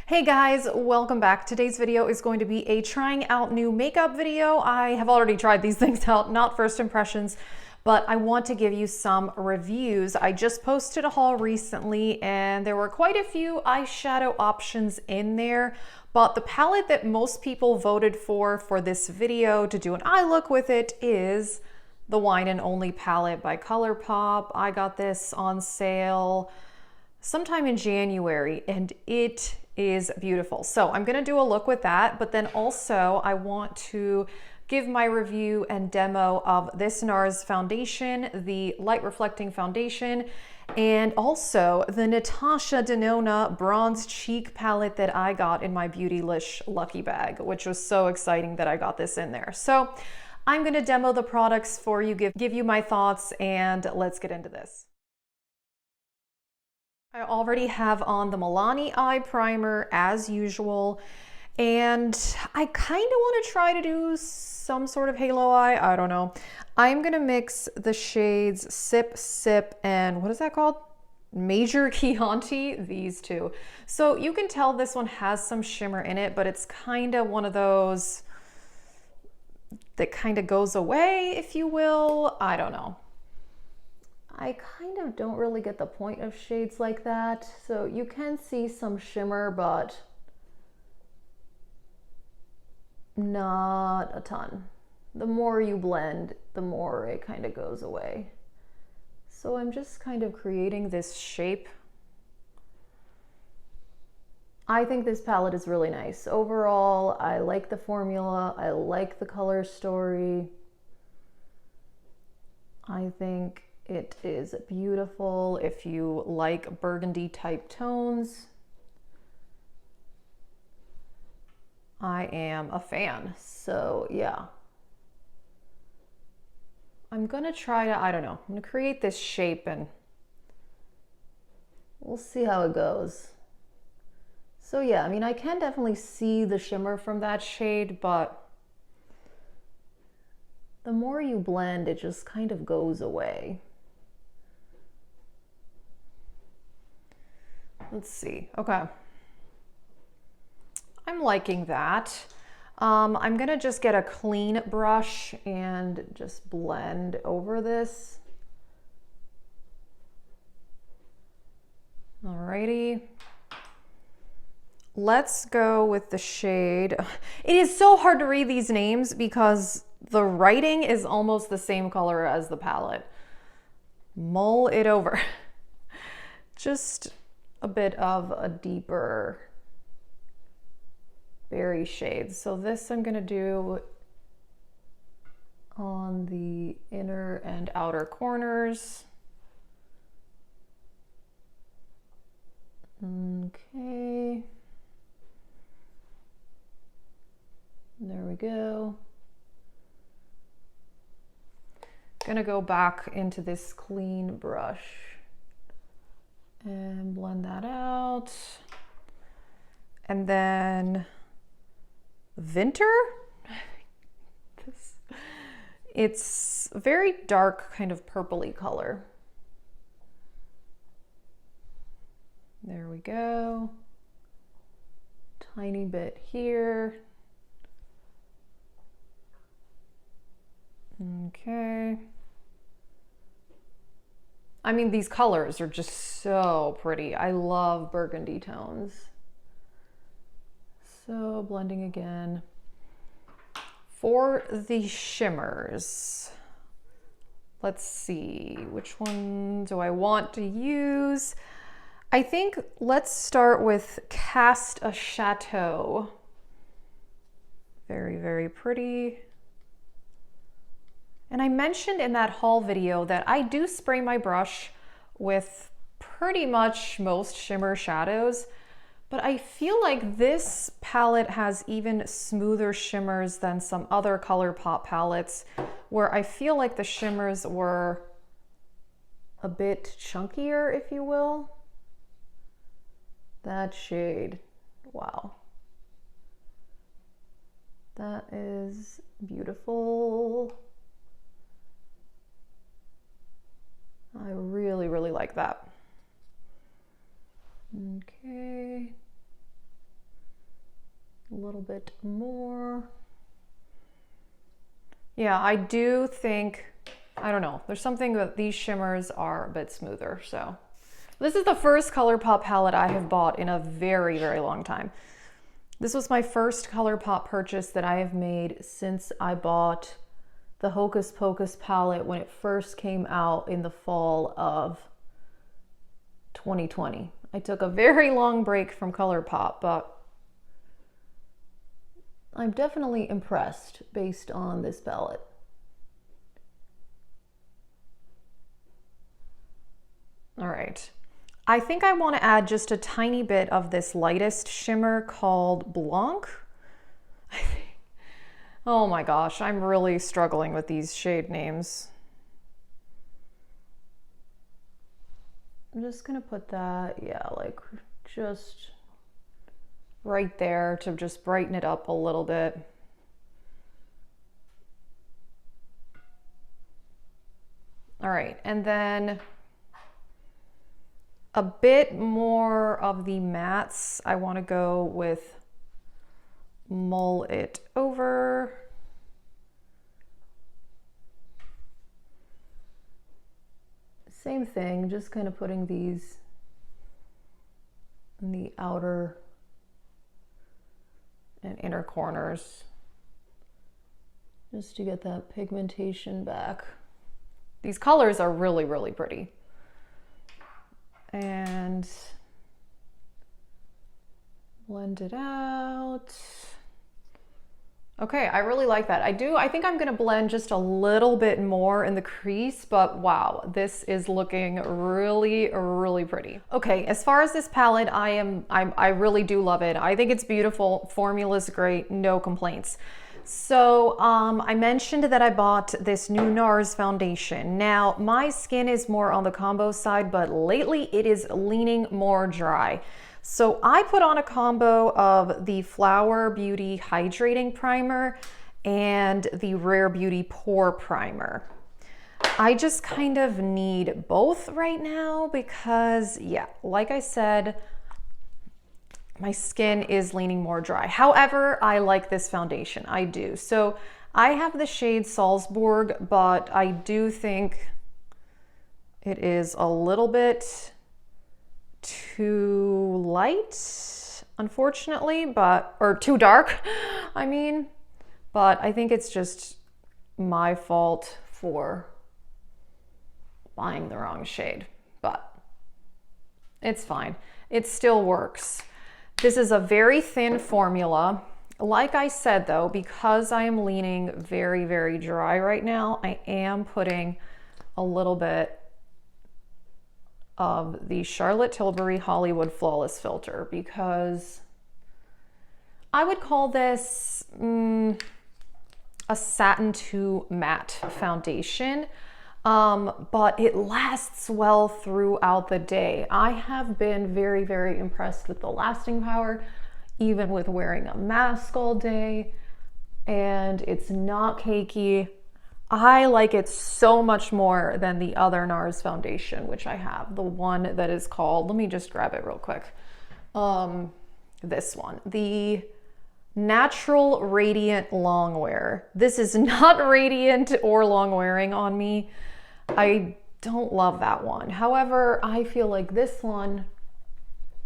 Hey guys, welcome back. Today's video is going to be a trying out new makeup video. I have already tried these things out, not first impressions, but I want to give you some reviews. I just posted a haul recently and there were quite a few eyeshadow options in there, but the palette that most people voted for this video to do an eye look with it is the Wine and Only palette by Colourpop. I got this on sale sometime in January and it is beautiful. So I'm gonna do a look with that, but then also I want to give my review and demo of this Nars foundation, the light reflecting foundation, and also the Natasha Denona Bronze Cheek palette that I got in my Beautylish lucky bag, which was so exciting that I got this in there. So I'm gonna demo the products for you, give you my thoughts, and let's get into this. I already have on the Milani eye primer as usual, and I kind of want to try to do some sort of halo eye. I don't know. I'm going to mix the shades Sip, Sip, and what is that called? Major Chianti, these two. So you can tell this one has some shimmer in it, but it's kind of one of those that kind of goes away, if you will. I don't know. I kind of don't really get the point of shades like that. So you can see some shimmer, but not a ton. The more you blend, the more it kind of goes away. So I'm just kind of creating this shape. I think this palette is really nice. Overall, I like the formula. I like the color story. I think it is beautiful if you like burgundy type tones. I am a fan, so yeah. I'm gonna try to, I don't know, I'm gonna create this shape and we'll see how it goes. So yeah, I mean, I can definitely see the shimmer from that shade, but the more you blend, it just kind of goes away. Let's see. Okay. I'm liking that. I'm gonna just get a clean brush and just blend over this. Alrighty. Let's go with the shade. It is so hard to read these names because the writing is almost the same color as the palette. Mull it over. Just a bit of a deeper berry shade. So this I'm gonna do on the inner and outer corners. Okay. There we go. Gonna go back into this clean brush and blend that out. And then Vinter? It's a very dark kind of purpley color. There we go. Tiny bit here. Okay. I mean, these colors are just so pretty. I love burgundy tones. So blending again. For the shimmers, let's see, which one do I want to use? I think let's start with Cast a Chateau. Very, very pretty. And I mentioned in that haul video that I do spray my brush with pretty much most shimmer shadows, but I feel like this palette has even smoother shimmers than some other Colourpop palettes where I feel like the shimmers were a bit chunkier, if you will. That shade, wow. That is beautiful. I really, really like that. Okay. little bit more. Yeah, I do think, I don't know, there's something that these shimmers are a bit smoother. So this is the first Colourpop palette I have bought in a very, very long time. This was my first Colourpop purchase that I have made since I bought the Hocus Pocus palette when it first came out in the fall of 2020. I took a very long break from Colourpop, but I'm definitely impressed based on this palette. All right. I think I want to add just a tiny bit of this lightest shimmer called Blanc. Oh my gosh, I'm really struggling with these shade names. I'm just gonna put that, yeah, like just right there to just brighten it up a little bit. All right, and then a bit more of the mattes. I want to go with Mull It Over. Same thing, just kind of putting these in the outer and inner corners just to get that pigmentation back. These colors are really, really pretty. And blend it out. Okay, I really like that. I think I'm gonna blend just a little bit more in the crease, but wow, this is looking really, really pretty. Okay, as far as this palette, I really do love it. I think it's beautiful, formula's great, no complaints. So I mentioned that I bought this new Nars foundation. Now, my skin is more on the combo side, but lately it is leaning more dry. So I put on a combo of the Flower Beauty Hydrating Primer and the Rare Beauty Pore Primer. I just kind of need both right now because, yeah, like I said, my skin is leaning more dry. However, I like this foundation, I do. So I have the shade Salzburg, but I do think it is a little bit too light, unfortunately, or too dark, I mean, but I think it's just my fault for buying the wrong shade, but it's fine. It still works. This is a very thin formula. Like I said though, because I am leaning very, very dry right now, I am putting a little bit of the Charlotte Tilbury Hollywood Flawless Filter because I would call this a Satin 2 Matte Foundation, but it lasts well throughout the day. I have been very, very impressed with the lasting power, even with wearing a mask all day, and it's not cakey. I like it so much more than the other Nars foundation, which I have, the one that is called, let me just grab it real quick. This one, the Natural Radiant Longwear. This is not radiant or long wearing on me. I don't love that one. However, I feel like this one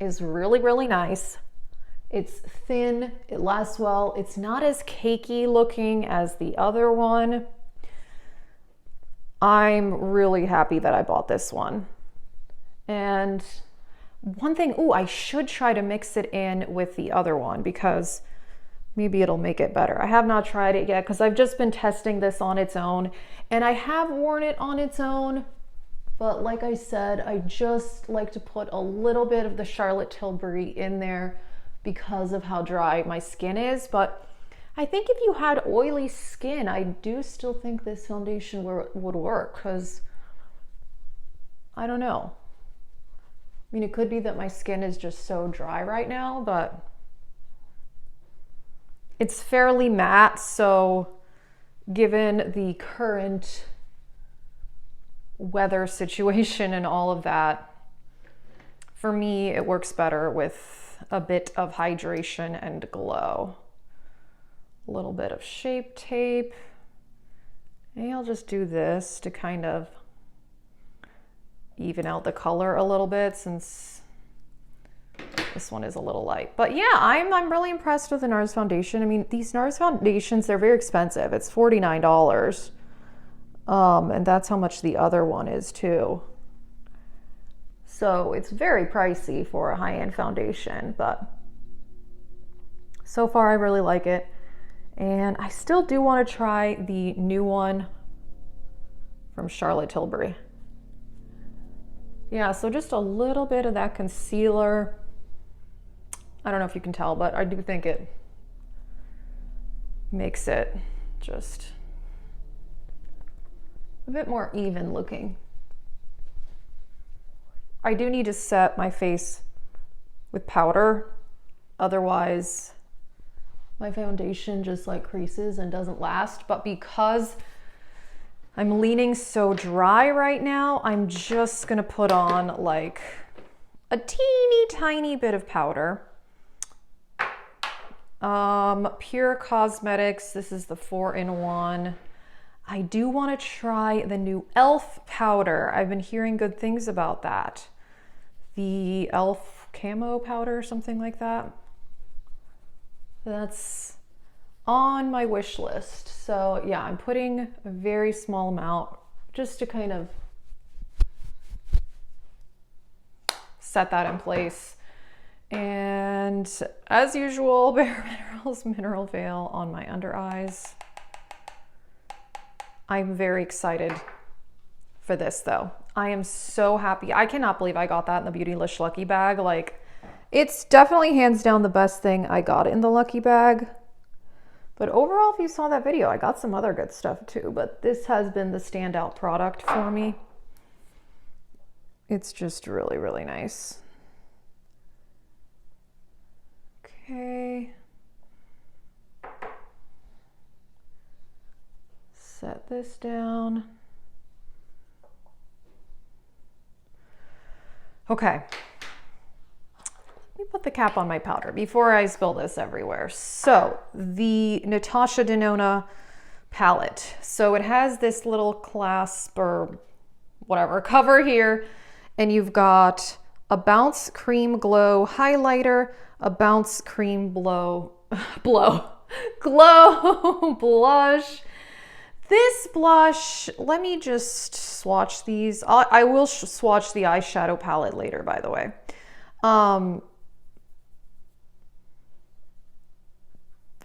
is really, really nice. It's thin, it lasts well. It's not as cakey looking as the other one. I'm really happy that I bought this one. And one thing, I should try to mix it in with the other one because maybe it'll make it better. I have not tried it yet because I've just been testing this on its own, and I have worn it on its own, but like I said, I just like to put a little bit of the Charlotte Tilbury in there because of how dry my skin is. But I think if you had oily skin, I do still think this foundation would work because, I don't know. I mean, it could be that my skin is just so dry right now, but it's fairly matte, so given the current weather situation and all of that, for me, it works better with a bit of hydration and glow. A little bit of Shape Tape. Maybe I'll just do this to kind of even out the color a little bit, since this one is a little light. But yeah, I'm really impressed with the Nars Foundation. I mean, these Nars Foundations, they're very expensive. It's $49. And that's how much the other one is too. So it's very pricey for a high-end foundation, but so far I really like it. And I still do want to try the new one from Charlotte Tilbury. Yeah, so just a little bit of that concealer. I don't know if you can tell, but I do think it makes it just a bit more even looking. I do need to set my face with powder, otherwise my foundation just like creases and doesn't last. But because I'm leaning so dry right now, I'm just gonna put on like a teeny tiny bit of powder. Pure Cosmetics, this is the 4-in-1. I do want to try the new e.l.f. powder. I've been hearing good things about that. The e.l.f. camo powder, something like that. That's on my wish list. So yeah, I'm putting a very small amount just to kind of set that in place. And as usual, Bare Minerals Mineral Veil on my under eyes. I'm very excited for this though. I am so happy. I cannot believe I got that in the Beautylish Lucky Bag. Like, it's definitely hands down the best thing I got in the Lucky Bag. But overall, if you saw that video, I got some other good stuff too, but this has been the standout product for me. It's just really, really nice. Okay. Set this down. Okay. Let me put the cap on my powder before I spill this everywhere. So the Natasha Denona palette. So it has this little clasp or whatever cover here, and you've got a Bounce Cream Glow highlighter, a Bounce Cream Glow blush. This blush, let me just swatch these. I will swatch the eyeshadow palette later, by the way.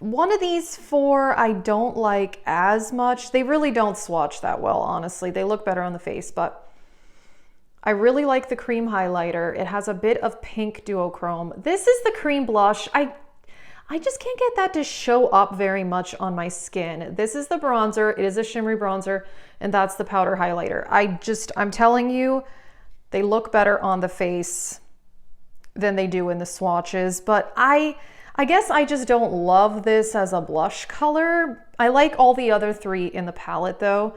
One of these four I don't like as much. They really don't swatch that well, honestly. They look better on the face, but I really like the cream highlighter. It has a bit of pink duochrome. This is the cream blush. I just can't get that to show up very much on my skin. This is the bronzer. It is a shimmery bronzer, and that's the powder highlighter. I'm telling you, they look better on the face than they do in the swatches, but I guess I just don't love this as a blush color. I like all the other three in the palette though.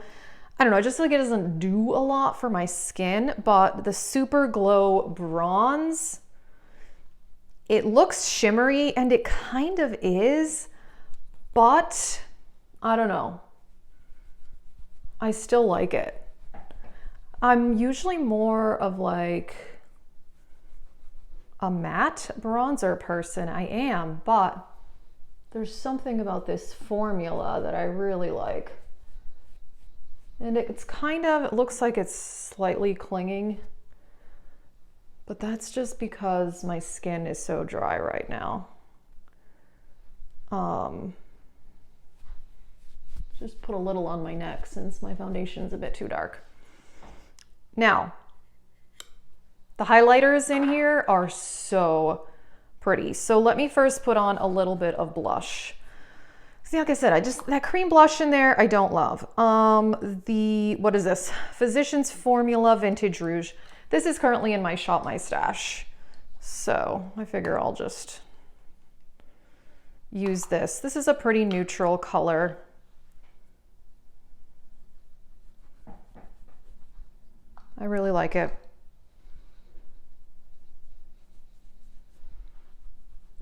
I don't know, I just feel like it doesn't do a lot for my skin, but the Super Glow Bronze, it looks shimmery, and it kind of is, but I don't know. I still like it. I'm usually more of like a matte bronzer person. I am, but there's something about this formula that I really like. And it looks like it's slightly clinging, but that's just because my skin is so dry right now. Just put a little on my neck since my foundation's a bit too dark. Now, the highlighters in here are so pretty. So let me first put on a little bit of blush. See, like I said, that cream blush in there, I don't love. What is this? Physicians Formula Vintage Rouge. This is currently in my Shop My Stash. So I figure I'll just use this. This is a pretty neutral color. I really like it.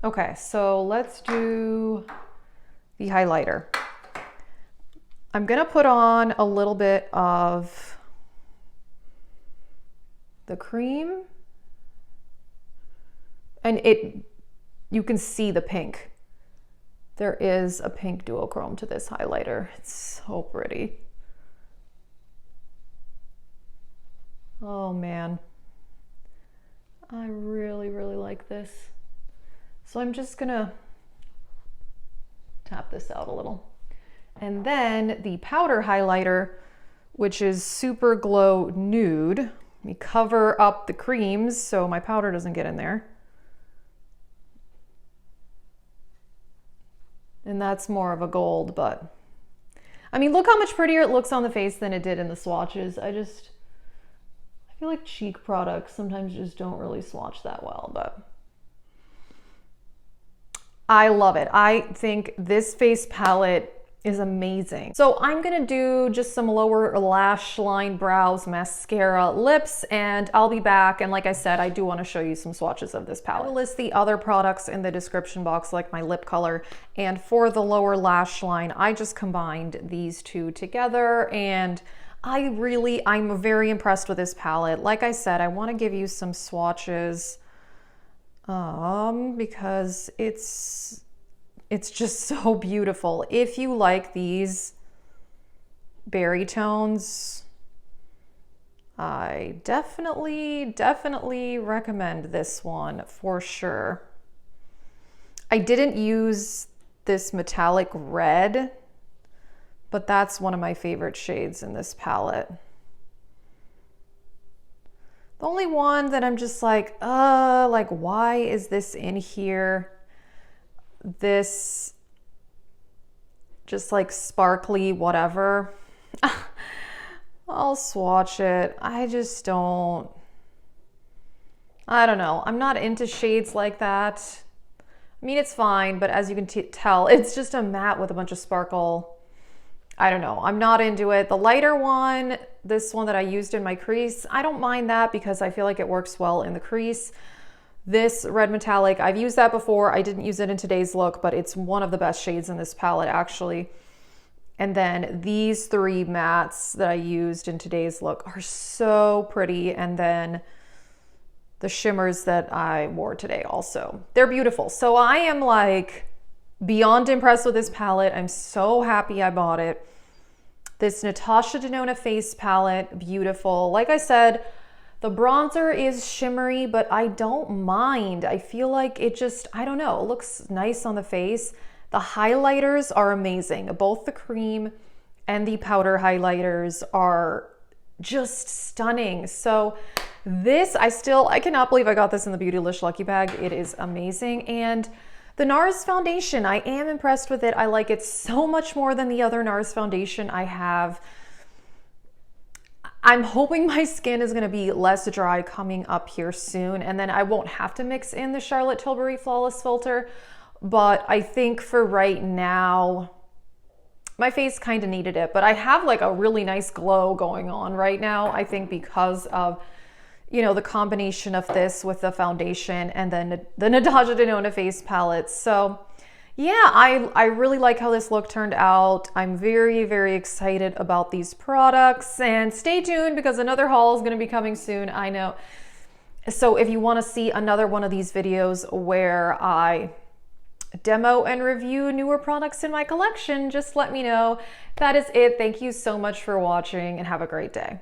Okay, so let's do the highlighter. I'm gonna put on a little bit of the cream, and you can see the pink. There is a pink duochrome to this highlighter. It's so pretty. Oh man, I really, really like this. So I'm just gonna tap this out a little. And then the powder highlighter, which is Super Glow Nude. Let me cover up the creams so my powder doesn't get in there. And that's more of a gold, but I mean, look how much prettier it looks on the face than it did in the swatches. I feel like Chic products sometimes just don't really swatch that well, but I love it. I think this face palette is amazing. So I'm gonna do just some lower lash line, brows, mascara, lips, and I'll be back. And like I said, I do want to show you some swatches of this palette. I'll list the other products in the description box, like my lip color. And for the lower lash line, I just combined these two together, and I'm very impressed with this palette. Like I said, I want to give you some swatches because it's just so beautiful. If you like these berry tones, I definitely recommend this one for sure. I didn't use this metallic red, but that's one of my favorite shades in this palette. The only one that I'm just like why is this in here? This just like sparkly whatever. I'll swatch it. I don't know. I'm not into shades like that. I mean, it's fine, but as you can tell, it's just a matte with a bunch of sparkle. I don't know. I'm not into it. The lighter one, this one that I used in my crease, I don't mind that because I feel like it works well in the crease. This red metallic, I've used that before. I didn't use it in today's look, but it's one of the best shades in this palette actually. And then these three mattes that I used in today's look are so pretty. And then the shimmers that I wore today also, they're beautiful. So I am like beyond impressed with this palette. I'm so happy I bought it. This Natasha Denona face palette, beautiful. Like I said, the bronzer is shimmery, but I don't mind. I feel like it just, I don't know, it looks nice on the face. The highlighters are amazing. Both the cream and the powder highlighters are just stunning. So this, I cannot believe I got this in the Beautylish Lucky Bag. It is amazing. And the Nars Foundation, I am impressed with it. I like it so much more than the other Nars Foundation I have. I'm hoping my skin is gonna be less dry coming up here soon, and then I won't have to mix in the Charlotte Tilbury Flawless Filter. But I think for right now, my face kind of needed it, but I have like a really nice glow going on right now, I think because of, you know, the combination of this with the foundation and then the Natasha Denona face palette. So yeah, I really like how this look turned out. I'm very excited about these products, and stay tuned because another haul is going to be coming soon, I know. So if you want to see another one of these videos where I demo and review newer products in my collection, just let me know. That is it. Thank you so much for watching and have a great day.